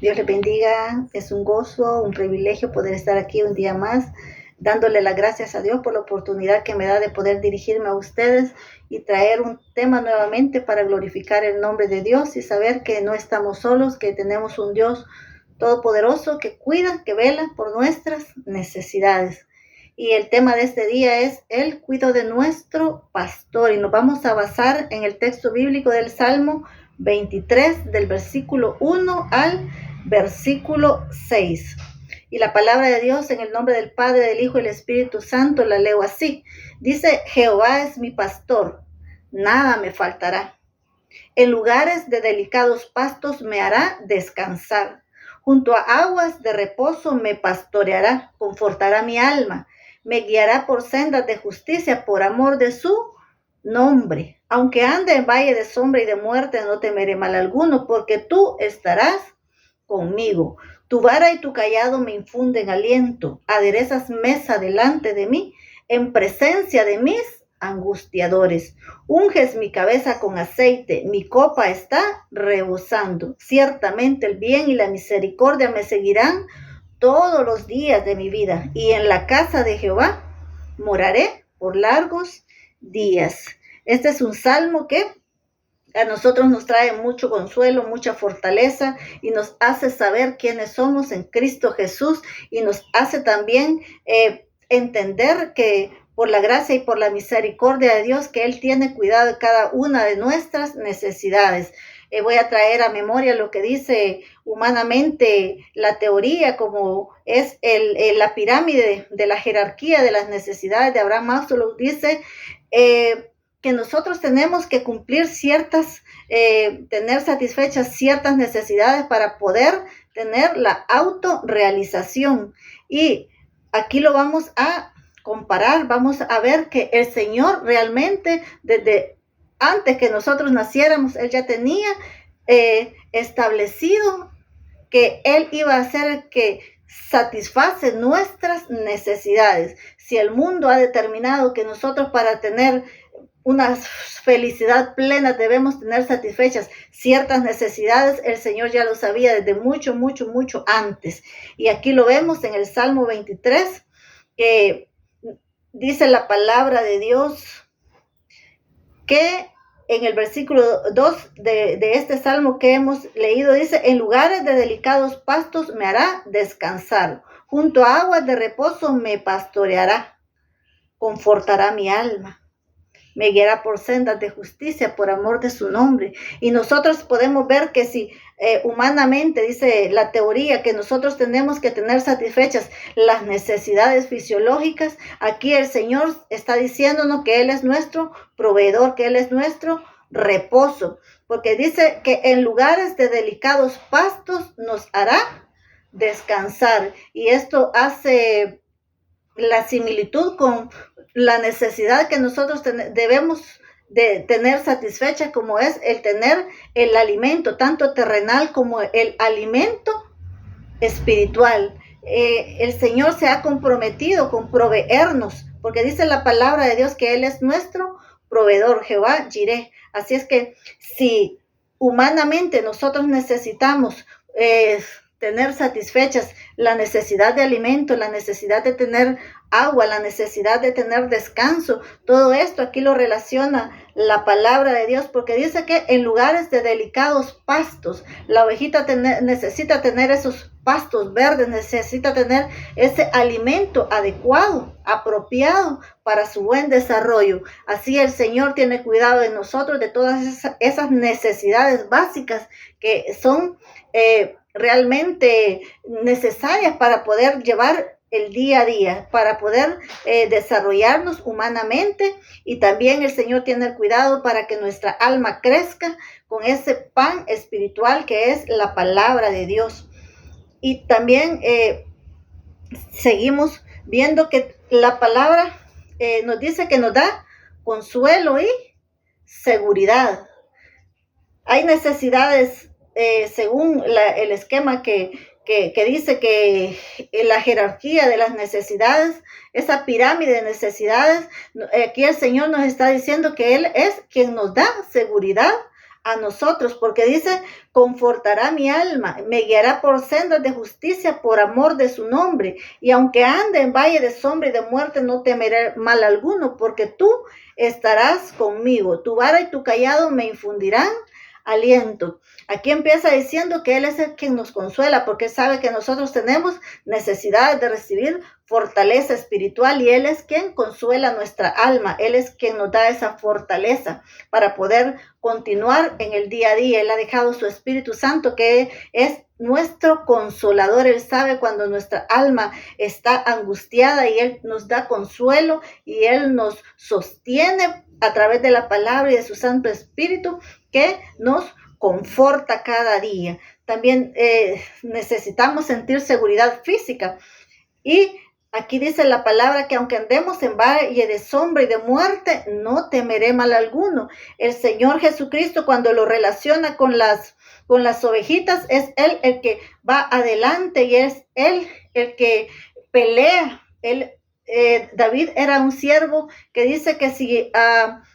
Dios les bendiga. Es un gozo, un privilegio poder estar aquí un día más, dándole las gracias a Dios por la oportunidad que me da de poder dirigirme a ustedes y traer un tema nuevamente para glorificar el nombre de Dios y saber que no estamos solos, que tenemos un Dios todopoderoso que cuida, que vela por nuestras necesidades. Y el tema de este día es el cuidado de nuestro pastor. Y nos vamos a basar en el texto bíblico del Salmo 23, del versículo 1 al versículo 6. Y la palabra de Dios en el nombre del Padre, del Hijo y del Espíritu Santo la leo así. Dice: Jehová es mi pastor, nada me faltará. En lugares de delicados pastos me hará descansar. Junto a aguas de reposo me pastoreará, confortará mi alma. Me guiará por sendas de justicia por amor de su nombre. Aunque ande en valle de sombra y de muerte, no temeré mal alguno, porque tú estarás conmigo. Tu vara y tu cayado me infunden aliento. Aderezas mesa delante de mí, en presencia de mis angustiadores. Unges mi cabeza con aceite, mi copa está rebosando. Ciertamente el bien y la misericordia me seguirán todos los días de mi vida, y en la casa de Jehová moraré por largos días. Este es un salmo que a nosotros nos trae mucho consuelo, mucha fortaleza y nos hace saber quiénes somos en Cristo Jesús y nos hace también entender que por la gracia y por la misericordia de Dios, que Él tiene cuidado de cada una de nuestras necesidades. Voy a traer a memoria lo que dice humanamente la teoría, como es la pirámide de la jerarquía de las necesidades de Abraham Maslow. Dice que nosotros tenemos que cumplir tener satisfechas ciertas necesidades para poder tener la autorrealización. Y aquí lo vamos a comparar, vamos a ver que el Señor realmente desde antes que nosotros naciéramos, Él ya tenía establecido que Él iba a ser que satisface nuestras necesidades. Si el mundo ha determinado que nosotros para tener una felicidad plena debemos tener satisfechas ciertas necesidades, el Señor ya lo sabía desde mucho, mucho, mucho antes. Y aquí lo vemos en el Salmo 23, que dice la palabra de Dios que en el versículo 2 de este salmo que hemos leído, dice: en lugares de delicados pastos me hará descansar, junto a aguas de reposo me pastoreará, confortará mi alma. Me guiará por sendas de justicia por amor de su nombre. Y nosotros podemos ver que si humanamente, dice la teoría, que nosotros tenemos que tener satisfechas las necesidades fisiológicas, aquí el Señor está diciéndonos que Él es nuestro proveedor, que Él es nuestro reposo, porque dice que en lugares de delicados pastos nos hará descansar. Y esto hace la similitud con la necesidad que nosotros debemos de tener satisfecha, como es el tener el alimento, tanto terrenal como el alimento espiritual. El Señor se ha comprometido con proveernos, porque dice la palabra de Dios que Él es nuestro proveedor, Jehová Jireh. Así es que si humanamente nosotros necesitamos tener satisfechas la necesidad de alimento, la necesidad de tener agua, la necesidad de tener descanso, todo esto aquí lo relaciona la palabra de Dios, porque dice que en lugares de delicados pastos, la ovejita necesita tener esos pastos verdes, necesita tener ese alimento adecuado, apropiado para su buen desarrollo. Así el Señor tiene cuidado de nosotros, de todas esas necesidades básicas que son realmente necesarias para poder llevar el día a día, para poder desarrollarnos humanamente. Y también el Señor tiene el cuidado para que nuestra alma crezca con ese pan espiritual que es la palabra de Dios. Y también seguimos viendo que la palabra nos dice que nos da consuelo y seguridad. Hay necesidades según el esquema que dice que la jerarquía de las necesidades, esa pirámide de necesidades, aquí el Señor nos está diciendo que Él es quien nos da seguridad a nosotros, porque dice, confortará mi alma, me guiará por sendas de justicia por amor de su nombre, y aunque ande en valle de sombra y de muerte, no temeré mal alguno, porque tú estarás conmigo, tu vara y tu callado me infundirán aliento. Aquí empieza diciendo que Él es el quien nos consuela, porque sabe que nosotros tenemos necesidades de recibir fortaleza espiritual, y Él es quien consuela nuestra alma. Él es quien nos da esa fortaleza para poder continuar en el día a día. Él ha dejado su Espíritu Santo, que es nuestro consolador. Él sabe cuando nuestra alma está angustiada, y Él nos da consuelo, y Él nos sostiene a través de la palabra y de su Santo Espíritu, que nos conforta cada día. También necesitamos sentir seguridad física, y aquí dice la palabra que aunque andemos en valle de sombra y de muerte, no temeré mal alguno. El Señor Jesucristo, cuando lo relaciona con las ovejitas, es Él el que va adelante, y es Él el que pelea. David era un siervo que dice que si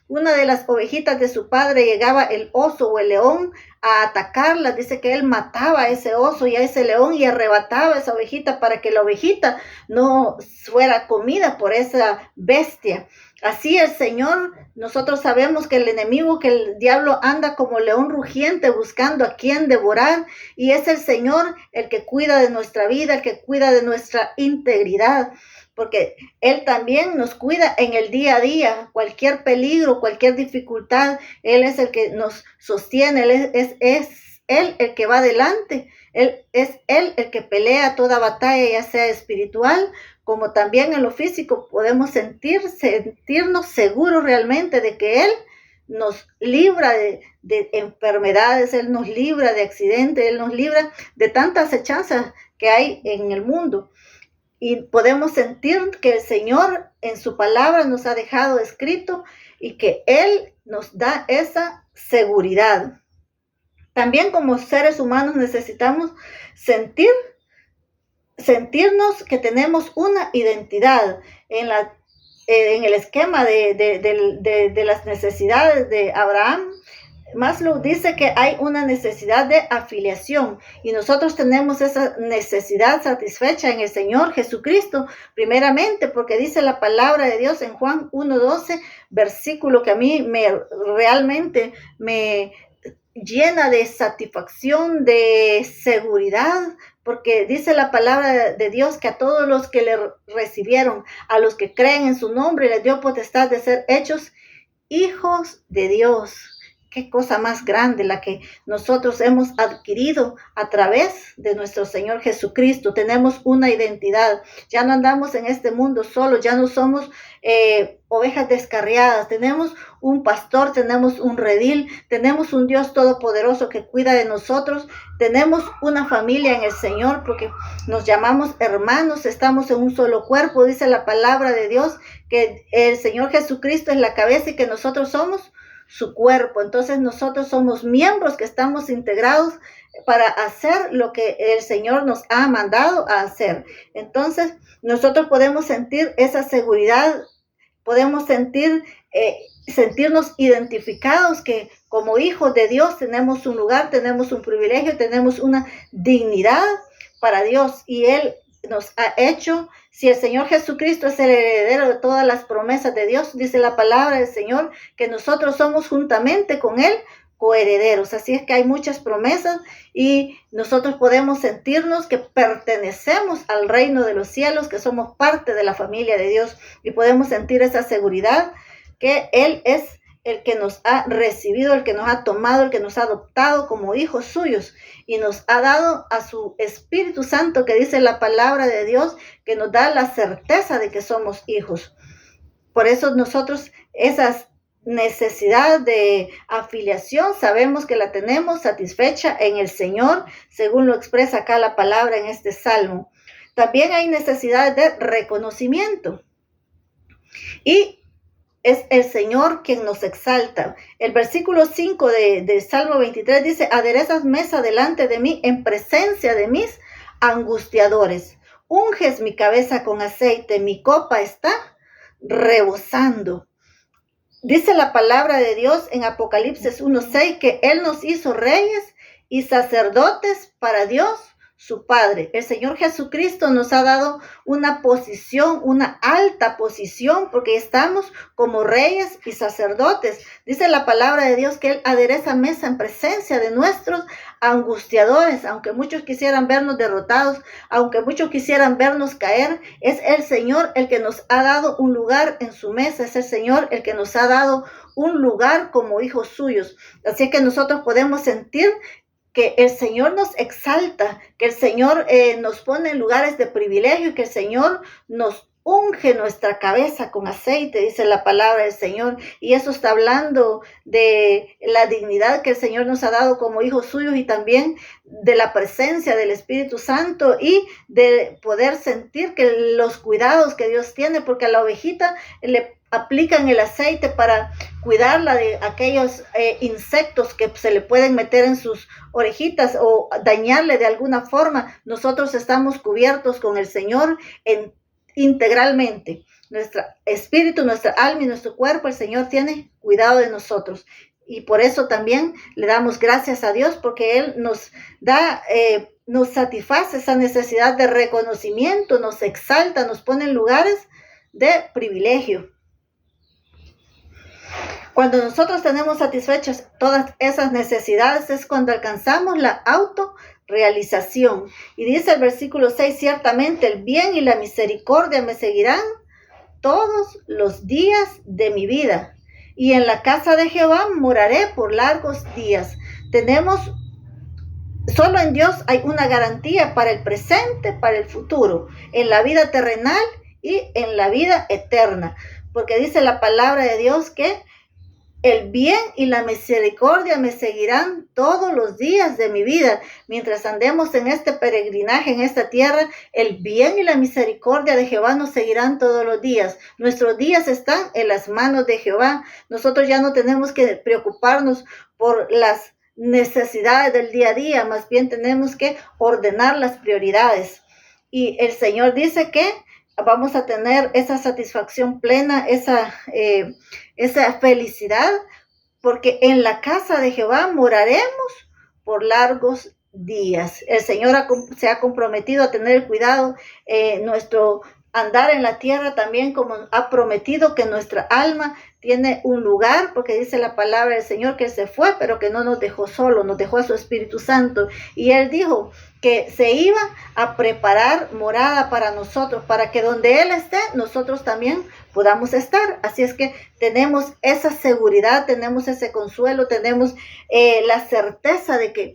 una de las ovejitas de su padre llegaba el oso o el león a atacarla, dice que él mataba a ese oso y a ese león y arrebataba a esa ovejita para que la ovejita no fuera comida por esa bestia. Así el Señor, nosotros sabemos que el enemigo, que el diablo anda como león rugiente buscando a quien devorar, y es el Señor el que cuida de nuestra vida, el que cuida de nuestra integridad, porque Él también nos cuida en el día a día. Cualquier peligro, cualquier dificultad, Él es el que nos sostiene, Él es Él el que va adelante, es Él el que pelea toda batalla, ya sea espiritual como también en lo físico. Podemos sentirnos seguros realmente de que Él nos libra de enfermedades, Él nos libra de accidentes, Él nos libra de tantas acechanzas que hay en el mundo. Y podemos sentir que el Señor en su palabra nos ha dejado escrito, y que Él nos da esa seguridad. También como seres humanos necesitamos sentirnos que tenemos una identidad en el esquema de las necesidades de Abraham. Maslow dice que hay una necesidad de afiliación, y nosotros tenemos esa necesidad satisfecha en el Señor Jesucristo, primeramente porque dice la palabra de Dios en Juan 1:12, versículo que a mí realmente me llena de satisfacción, de seguridad, porque dice la palabra de Dios que a todos los que le recibieron, a los que creen en su nombre, les dio potestad de ser hechos hijos de Dios. Qué cosa más grande la que nosotros hemos adquirido a través de nuestro Señor Jesucristo. Tenemos una identidad. Ya no andamos en este mundo solos, ya no somos ovejas descarriadas. Tenemos un pastor, tenemos un redil, tenemos un Dios todopoderoso que cuida de nosotros. Tenemos una familia en el Señor, porque nos llamamos hermanos, estamos en un solo cuerpo. Dice la palabra de Dios que el Señor Jesucristo es la cabeza y que nosotros somos su cuerpo. Entonces nosotros somos miembros que estamos integrados para hacer lo que el Señor nos ha mandado a hacer. Entonces nosotros podemos sentir esa seguridad, podemos sentirnos identificados, que como hijos de Dios tenemos un lugar, tenemos un privilegio, tenemos una dignidad para Dios, y Él nos ha hecho. Si el Señor Jesucristo es el heredero de todas las promesas de Dios, dice la palabra del Señor que nosotros somos juntamente con Él coherederos. Así es que hay muchas promesas, y nosotros podemos sentirnos que pertenecemos al reino de los cielos, que somos parte de la familia de Dios, y podemos sentir esa seguridad que Él es el que nos ha recibido, el que nos ha tomado, el que nos ha adoptado como hijos suyos, y nos ha dado a su Espíritu Santo, que dice la palabra de Dios, que nos da la certeza de que somos hijos. Por eso nosotros esas necesidad de afiliación sabemos que la tenemos satisfecha en el Señor, según lo expresa acá la palabra en este salmo. También hay necesidad de reconocimiento, y es el Señor quien nos exalta. El versículo 5 de Salmo 23 dice: aderezas mesa delante de mí en presencia de mis angustiadores. Unges mi cabeza con aceite, mi copa está rebosando. Dice la palabra de Dios en Apocalipsis 1:6 que Él nos hizo reyes y sacerdotes para Dios, su Padre. El Señor Jesucristo nos ha dado una posición, una alta posición, porque estamos como reyes y sacerdotes. Dice la palabra de Dios que Él adereza mesa en presencia de nuestros angustiadores. Aunque muchos quisieran vernos derrotados, aunque muchos quisieran vernos caer, es el Señor el que nos ha dado un lugar en su mesa, es el Señor el que nos ha dado un lugar como hijos suyos. Así que nosotros podemos sentir que el Señor nos exalta, que el Señor nos pone en lugares de privilegio y que el Señor nos unge nuestra cabeza con aceite, dice la palabra del Señor. Y eso está hablando de la dignidad que el Señor nos ha dado como hijos suyos y también de la presencia del Espíritu Santo y de poder sentir que los cuidados que Dios tiene, porque a la ovejita le aplican el aceite para cuidarla de aquellos insectos que se le pueden meter en sus orejitas o dañarle de alguna forma. Nosotros estamos cubiertos con el Señor integralmente. Nuestro espíritu, nuestra alma y nuestro cuerpo, el Señor tiene cuidado de nosotros. Y por eso también le damos gracias a Dios, porque Él nos da, nos satisface esa necesidad de reconocimiento, nos exalta, nos pone en lugares de privilegio. Cuando nosotros tenemos satisfechas todas esas necesidades es cuando alcanzamos la autorrealización. Y dice el versículo 6, ciertamente el bien y la misericordia me seguirán todos los días de mi vida. Y en la casa de Jehová moraré por largos días. Solo en Dios hay una garantía para el presente, para el futuro, en la vida terrenal y en la vida eterna. Porque dice la palabra de Dios que el bien y la misericordia me seguirán todos los días de mi vida. Mientras andemos en este peregrinaje, en esta tierra, el bien y la misericordia de Jehová nos seguirán todos los días. Nuestros días están en las manos de Jehová. Nosotros ya no tenemos que preocuparnos por las necesidades del día a día, más bien tenemos que ordenar las prioridades. Y el Señor dice que vamos a tener esa satisfacción plena, esa felicidad, porque en la casa de Jehová moraremos por largos días. El Señor se ha comprometido a tener cuidado nuestro andar en la tierra, también como ha prometido que nuestra alma tiene un lugar, porque dice la palabra del Señor que Él se fue, pero que no nos dejó solo, nos dejó a su Espíritu Santo. Y Él dijo que se iba a preparar morada para nosotros, para que donde Él esté, nosotros también podamos estar. Así es que tenemos esa seguridad, tenemos ese consuelo, tenemos la certeza de que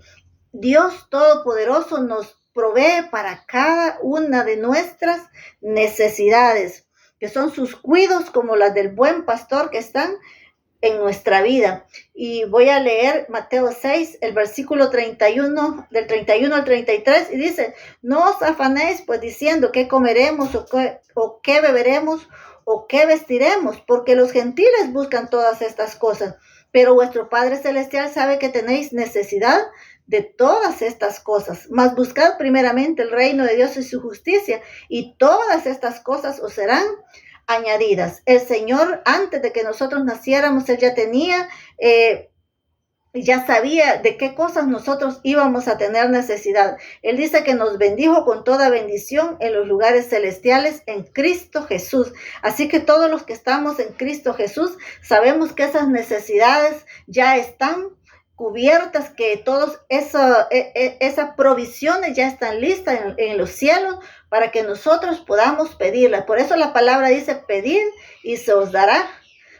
Dios Todopoderoso nos provee para cada una de nuestras necesidades, que son sus cuidados como las del buen pastor que están en nuestra vida. Y voy a leer Mateo 6, el versículo 31, del 31 al 33, y dice, no os afanéis pues diciendo qué comeremos o qué beberemos o qué vestiremos, porque los gentiles buscan todas estas cosas, pero vuestro Padre Celestial sabe que tenéis necesidad de todas estas cosas. Mas buscad primeramente el reino de Dios y su justicia, y todas estas cosas os serán añadidas. El Señor, antes de que nosotros naciéramos, Él ya tenía, ya sabía de qué cosas nosotros íbamos a tener necesidad. Él dice que nos bendijo con toda bendición en los lugares celestiales en Cristo Jesús. Así que todos los que estamos en Cristo Jesús sabemos que esas necesidades ya están cubiertas, que todas esas provisiones ya están listas en los cielos para que nosotros podamos pedirlas. Por eso la palabra dice, pedid y se os dará.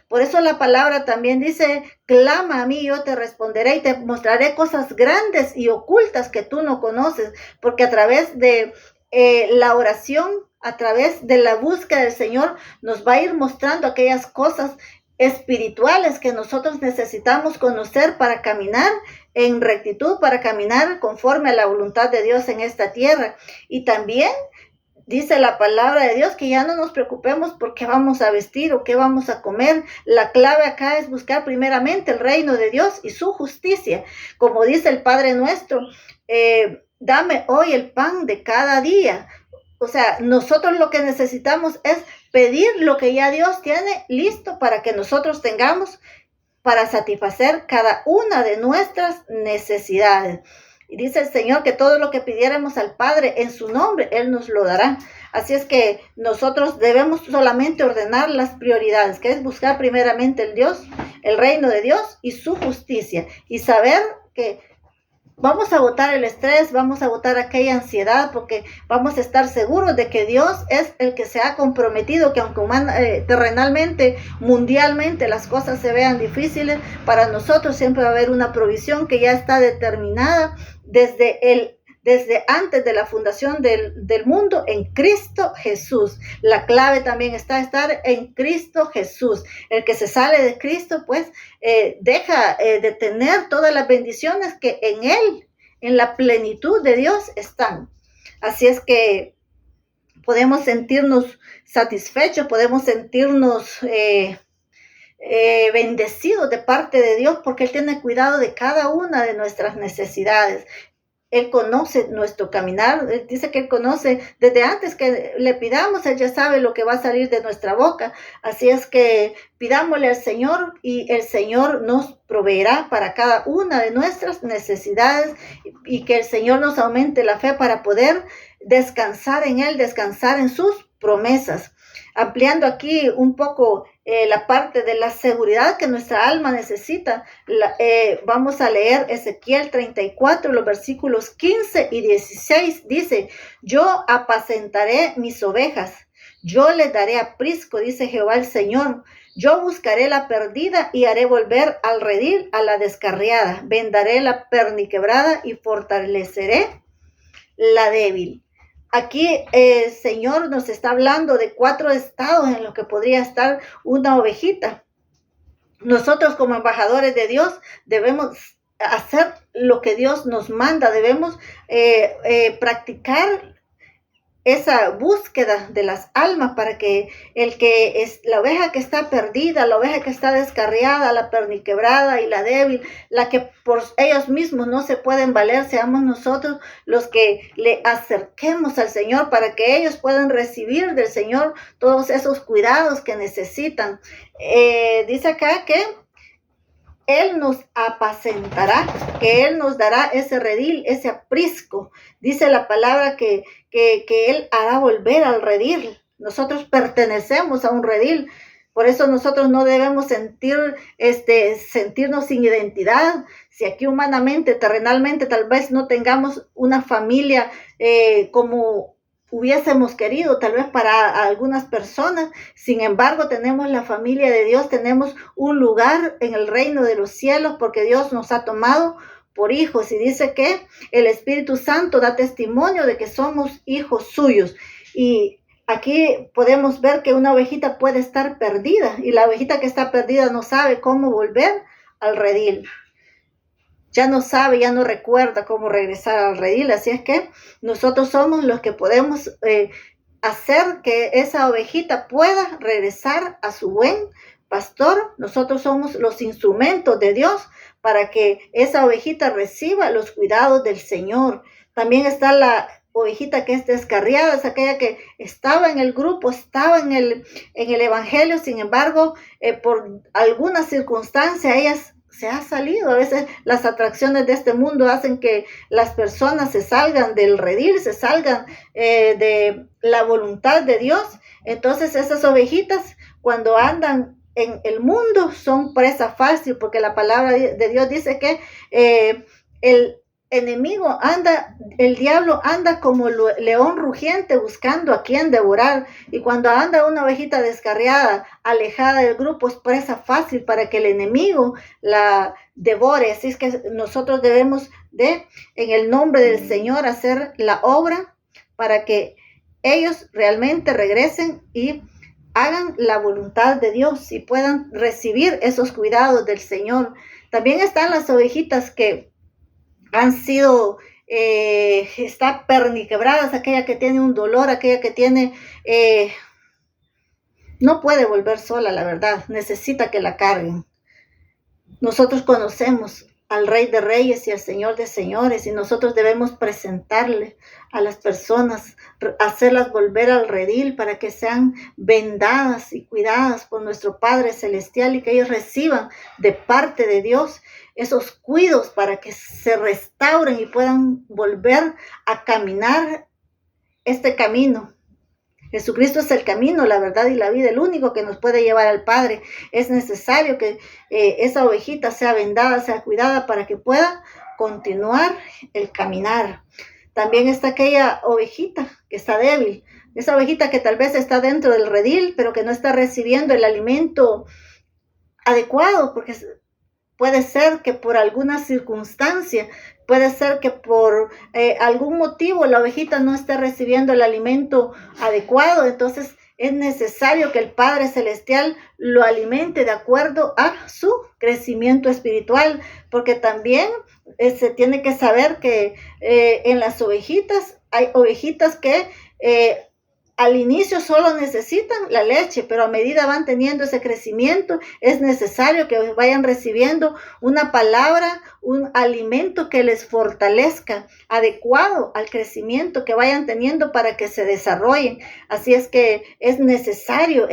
Por eso la palabra también dice, clama a mí, yo te responderé y te mostraré cosas grandes y ocultas que tú no conoces, porque a través de la oración, a través de la búsqueda del Señor, nos va a ir mostrando aquellas cosas espirituales que nosotros necesitamos conocer para caminar en rectitud, para caminar conforme a la voluntad de Dios en esta tierra. Y también dice la palabra de Dios que ya no nos preocupemos por qué vamos a vestir o qué vamos a comer. La clave acá es buscar primeramente el reino de Dios y su justicia. Como dice el Padre nuestro, dame hoy el pan de cada día. o sea, nosotros lo que necesitamos es pedir lo que ya Dios tiene listo para que nosotros tengamos para satisfacer cada una de nuestras necesidades. Y dice el Señor que todo lo que pidiéramos al Padre en su nombre, Él nos lo dará. Así es que nosotros debemos solamente ordenar las prioridades, que es buscar primeramente el reino de Dios y su justicia. Y saber que vamos a botar el estrés, vamos a botar aquella ansiedad, porque vamos a estar seguros de que Dios es el que se ha comprometido, que aunque terrenalmente, mundialmente las cosas se vean difíciles, para nosotros siempre va a haber una provisión que ya está determinada desde antes de la fundación del mundo en Cristo Jesús. La clave también está estar en Cristo Jesús. El que se sale de Cristo, pues, deja de tener todas las bendiciones que en Él, en la plenitud de Dios están. Así es que podemos sentirnos satisfechos, podemos sentirnos bendecidos de parte de Dios, porque Él tiene cuidado de cada una de nuestras necesidades. Él conoce nuestro caminar, Él dice que Él conoce desde antes que le pidamos, Él ya sabe lo que va a salir de nuestra boca. Así es que pidámosle al Señor y el Señor nos proveerá para cada una de nuestras necesidades, y que el Señor nos aumente la fe para poder descansar en Él, descansar en sus promesas. Ampliando aquí un poco la parte de la seguridad que nuestra alma necesita, vamos a leer Ezequiel 34, los versículos 15 y 16. Dice: yo apacentaré mis ovejas, yo les daré aprisco, dice Jehová el Señor. Yo buscaré la perdida y haré volver al redil a la descarriada. Vendaré la perniquebrada y fortaleceré la débil. Aquí el Señor nos está hablando de 4 estados en los que podría estar una ovejita. Nosotros, como embajadores de Dios, debemos hacer lo que Dios nos manda, debemos practicar esa búsqueda de las almas, para que la oveja que está perdida, la oveja que está descarriada, la perniquebrada y la débil, la que por ellos mismos no se pueden valer, seamos nosotros los que le acerquemos al Señor, para que ellos puedan recibir del Señor todos esos cuidados que necesitan. Dice acá que Él nos apacentará, que Él nos dará ese redil, ese aprisco. Dice la palabra que Él hará volver al redil. Nosotros pertenecemos a un redil. Por eso nosotros no debemos sentirnos sin identidad. Si aquí humanamente, terrenalmente, tal vez no tengamos una familia como hubiésemos querido, tal vez para algunas personas, sin embargo tenemos la familia de Dios, tenemos un lugar en el reino de los cielos, porque Dios nos ha tomado por hijos, y dice que el Espíritu Santo da testimonio de que somos hijos suyos. Y aquí podemos ver que una ovejita puede estar perdida, y la ovejita que está perdida no sabe cómo volver al redil. Ya no sabe, ya no recuerda cómo regresar al redil. Así es que nosotros somos los que podemos hacer que esa ovejita pueda regresar a su buen pastor. Nosotros somos los instrumentos de Dios para que esa ovejita reciba los cuidados del Señor. También está la ovejita que es descarriada, es aquella que estaba en el grupo, estaba en el evangelio, sin embargo, por alguna circunstancia ellas se ha salido. A veces las atracciones de este mundo hacen que las personas se salgan del redil, se salgan de la voluntad de Dios. Entonces esas ovejitas, cuando andan en el mundo, son presa fácil, porque la palabra de Dios dice que el enemigo el diablo anda como león rugiente buscando a quien devorar, y cuando anda una ovejita descarriada, alejada del grupo, es presa fácil para que el enemigo la devore. Así es que nosotros debemos en el nombre del Señor, hacer la obra para que ellos realmente regresen y hagan la voluntad de Dios y puedan recibir esos cuidados del Señor. También están las ovejitas que han sido, está perniquebradas, aquella que tiene un dolor, aquella que tiene, no puede volver sola, la verdad, necesita que la carguen. Nosotros conocemos al Rey de Reyes y al Señor de Señores, y nosotros debemos presentarle a las personas, hacerlas volver al redil para que sean vendadas y cuidadas por nuestro Padre Celestial y que ellos reciban de parte de Dios esos cuidados para que se restauren y puedan volver a caminar este camino. Jesucristo es el camino, la verdad y la vida, el único que nos puede llevar al Padre. Es necesario que esa ovejita sea vendada, sea cuidada para que pueda continuar el caminar. También está aquella ovejita que está débil, esa ovejita que tal vez está dentro del redil, pero que no está recibiendo el alimento adecuado, porque puede ser que por alguna circunstancia, puede ser que por algún motivo la ovejita no esté recibiendo el alimento adecuado. Entonces es necesario que el Padre Celestial lo alimente de acuerdo a su crecimiento espiritual, porque también se tiene que saber que en las ovejitas hay ovejitas que al inicio solo necesitan la leche, pero a medida van teniendo ese crecimiento, es necesario que vayan recibiendo una palabra, un alimento que les fortalezca, adecuado al crecimiento que vayan teniendo para que se desarrollen. Así es que es necesario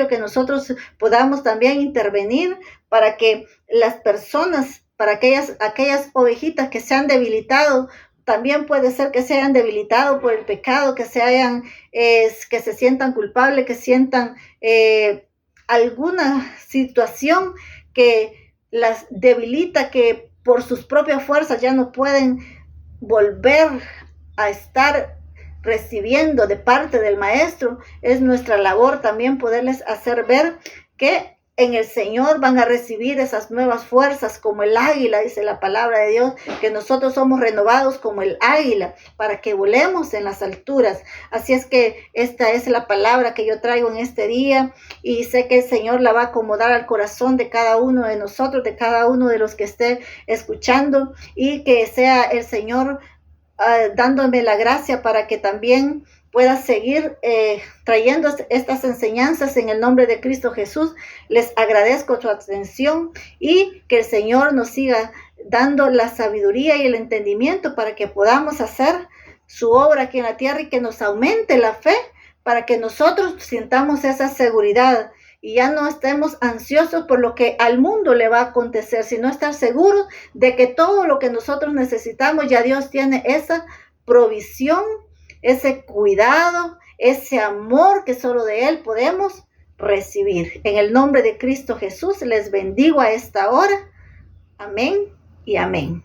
que nosotros podamos también intervenir para que las personas, para aquellas ovejitas que se han debilitado, también puede ser que se hayan debilitado por el pecado, que se sientan culpables, que sientan alguna situación que las debilita, que por sus propias fuerzas ya no pueden volver a estar recibiendo de parte del Maestro. Es nuestra labor también poderles hacer ver que en el Señor van a recibir esas nuevas fuerzas como el águila, dice la palabra de Dios, que nosotros somos renovados como el águila para que volemos en las alturas. Así es que esta es la palabra que yo traigo en este día y sé que el Señor la va a acomodar al corazón de cada uno de nosotros, de cada uno de los que esté escuchando, y que sea el Señor dándome la gracia para que también pueda seguir trayendo estas enseñanzas en el nombre de Cristo Jesús. Les agradezco su atención y que el Señor nos siga dando la sabiduría y el entendimiento para que podamos hacer su obra aquí en la tierra y que nos aumente la fe para que nosotros sintamos esa seguridad y ya no estemos ansiosos por lo que al mundo le va a acontecer, sino estar seguros de que todo lo que nosotros necesitamos, ya Dios tiene esa provisión, ese cuidado, ese amor que solo de Él podemos recibir. En el nombre de Cristo Jesús les bendigo a esta hora. Amén y amén.